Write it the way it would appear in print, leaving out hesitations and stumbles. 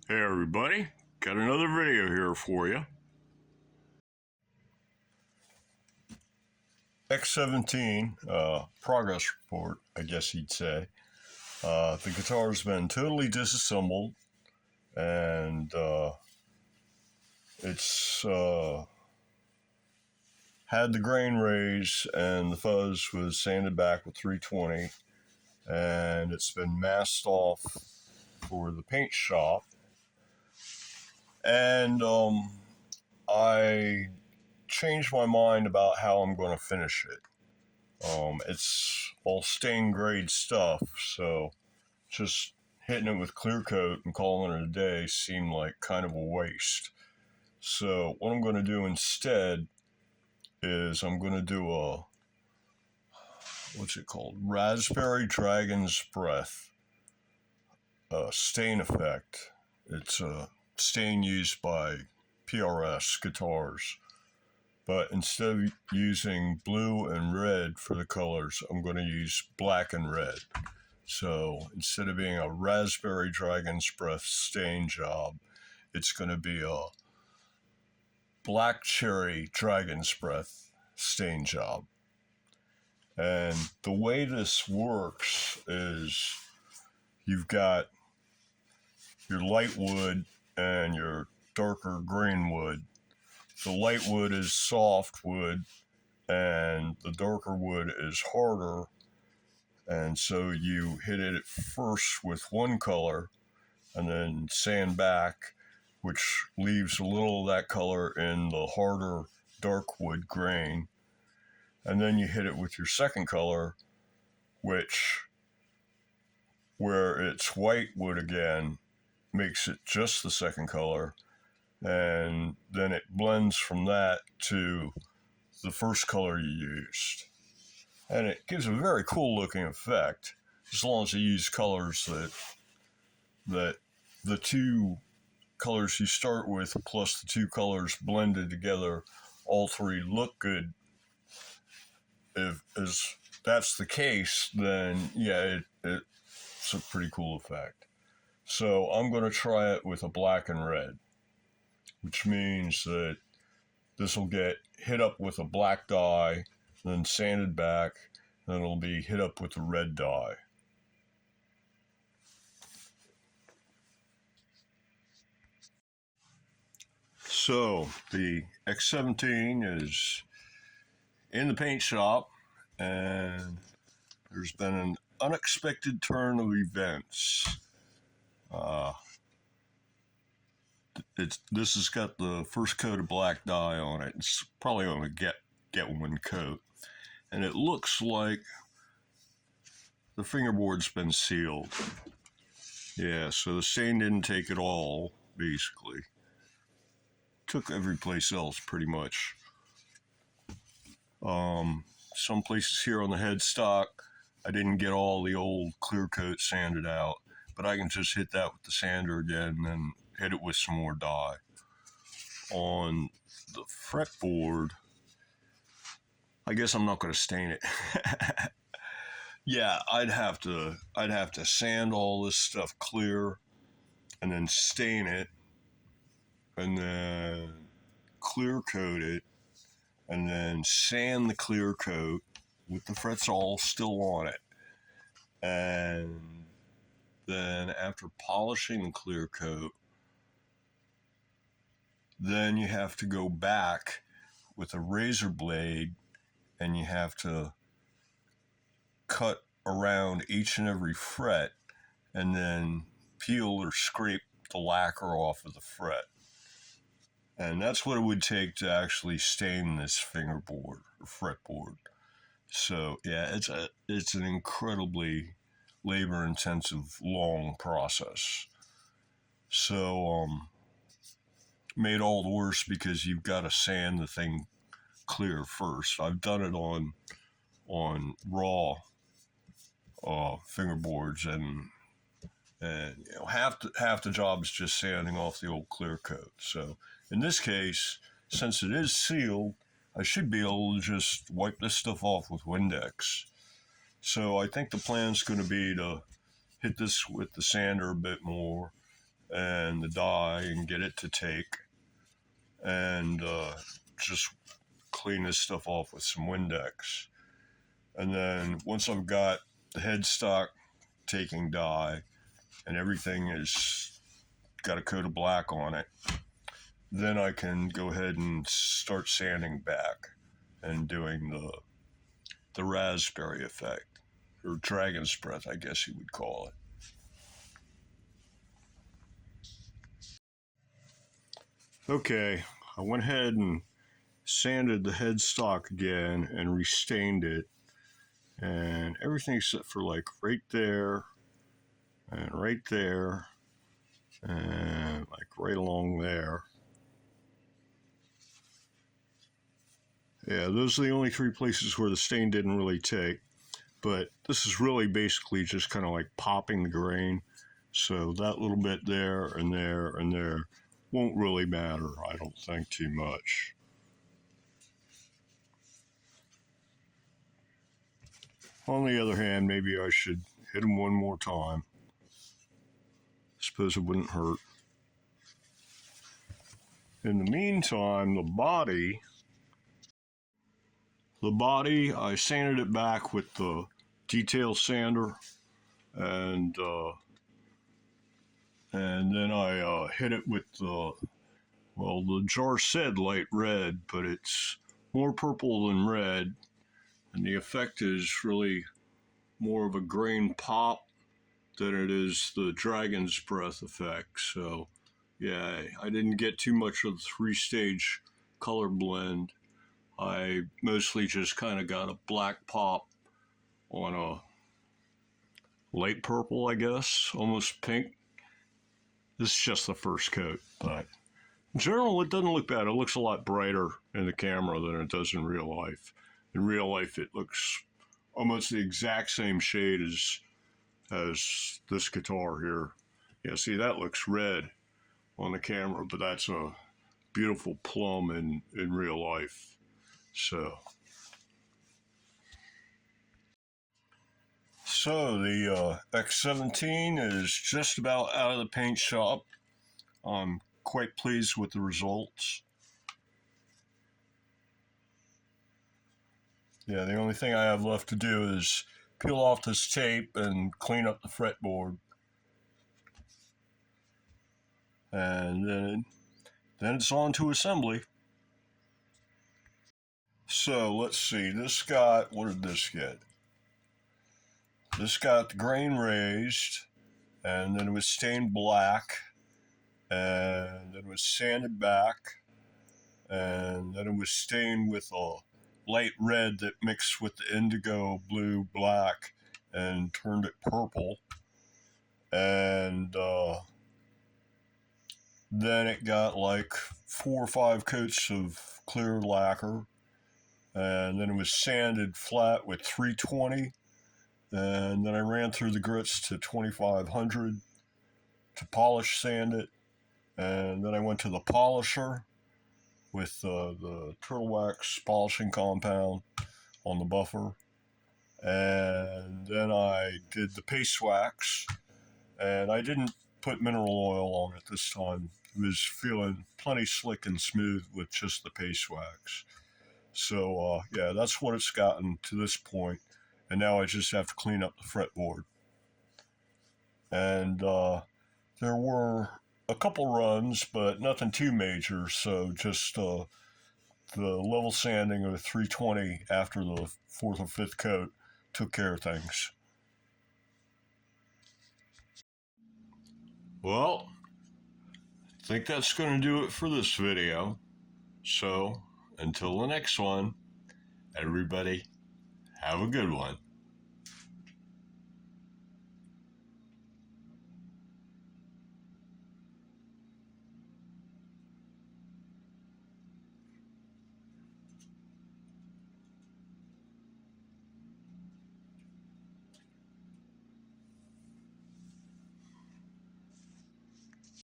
Hey everybody, got another video here for you. X-17 progress report, I guess you'd say. The guitar's been totally disassembled, and it's had the grain raised, and the fuzz was sanded back with 320, and it's been masked off for the paint shop. And I changed my mind about how I'm going to finish it. It's all stained grade stuff, so just hitting it with clear coat and calling it a day seemed like kind of a waste. So what I'm going to do instead is I'm going to do a, what's it called? Raspberry Dragon's Breath stain effect. It's a stain used by PRS guitars. But instead of using blue and red for the colors, I'm going to use black and red. So instead of being a Raspberry Dragon's Breath stain job, it's going to be a Black Cherry Dragon's Breath stain job. And the way this works is you've got your light wood and your darker green wood. The light wood is soft wood and the darker wood is harder, and so you hit it first with one color and then sand back, which leaves a little of that color in the harder dark wood grain, and then you hit it with your second color, which, where it's white wood again, makes it just the second color, and then it blends from that to the first color you used. And it gives a very cool looking effect, as long as you use colors that the two colors you start with plus the two colors blended together, all three look good. If that's the case, then yeah, it's a pretty cool effect. So I'm going to try it with a black and red, which means that this will get hit up with a black dye, then sanded back, then it'll be hit up with a red dye. So the X-17 is in the paint shop, and there's been an unexpected turn of events. This has got the first coat of black dye on it. It's probably going to get one coat, and it looks like the fingerboard's been sealed. Yeah, so the stain didn't take it all, basically. Took every place else, pretty much. Some places here on the headstock, I didn't get all the old clear coat sanded out, but I can just hit that with the sander again and then hit it with some more dye. On the fretboard, I guess I'm not going to stain it. Yeah, I'd have to sand all this stuff clear and then stain it and then clear coat it and then sand the clear coat with the frets all still on it. And then after polishing the clear coat, then you have to go back with a razor blade and you have to cut around each and every fret and then peel or scrape the lacquer off of the fret. And that's what it would take to actually stain this fingerboard or fretboard. So yeah, it's an incredibly labor-intensive, long process. So made all the worse because you've got to sand the thing clear first. I've done it on raw fingerboards, and you know, half the job is just sanding off the old clear coat. So in this case, since it is sealed, I should be able to just wipe this stuff off with Windex. So I think the plan's going to be to hit this with the sander a bit more and the dye and get it to take, and just clean this stuff off with some Windex. And then once I've got the headstock taking dye and everything is got a coat of black on it, then I can go ahead and start sanding back and doing the raspberry effect, or dragon's breath, I guess you would call it. Okay, I went ahead and sanded the headstock again and restained it, and everything except for like right there and right there and like right along there. Yeah, those are the only three places where the stain didn't really take, but this is really basically just kind of like popping the grain, so that little bit there and there and there won't really matter, I don't think, too much. On the other hand, maybe I should hit them one more time. Suppose it wouldn't hurt. In the meantime, the body, I sanded it back with the detail sander, and then I hit it with the jar said light red, but it's more purple than red, and the effect is really more of a grain pop than it is the dragon's breath effect. So yeah, I didn't get too much of the three-stage color blend. I mostly just kind of got a black pop on a light purple, I guess, almost pink. This is just the first coat, but in general, it doesn't look bad. It looks a lot brighter in the camera than it does in real life. In real life, it looks almost the exact same shade as this guitar here. Yeah, see, that looks red on the camera, but that's a beautiful plum in real life. So the X-17 is just about out of the paint shop. I'm quite pleased with the results. Yeah, the only thing I have left to do is peel off this tape and clean up the fretboard. And then it's on to assembly. So let's see, what did this get? This got the grain raised, and then it was stained black, and then it was sanded back, and then it was stained with a light red that mixed with the indigo, blue, black, and turned it purple. And then it got like 4 or 5 coats of clear lacquer, and then it was sanded flat with 320, and then I ran through the grits to 2500 to polish sand it, and then I went to the polisher with the turtle wax polishing compound on the buffer, and then I did the paste wax, and I didn't put mineral oil on it this time. It was feeling plenty slick and smooth with just the paste wax. So yeah, that's what it's gotten to this point, and now I just have to clean up the fretboard. And there were a couple runs, but nothing too major, so just the level sanding of 320 after the 4th or 5th coat took care of things. Well, I think that's going to do it for this video. So, until the next one, everybody, have a good one.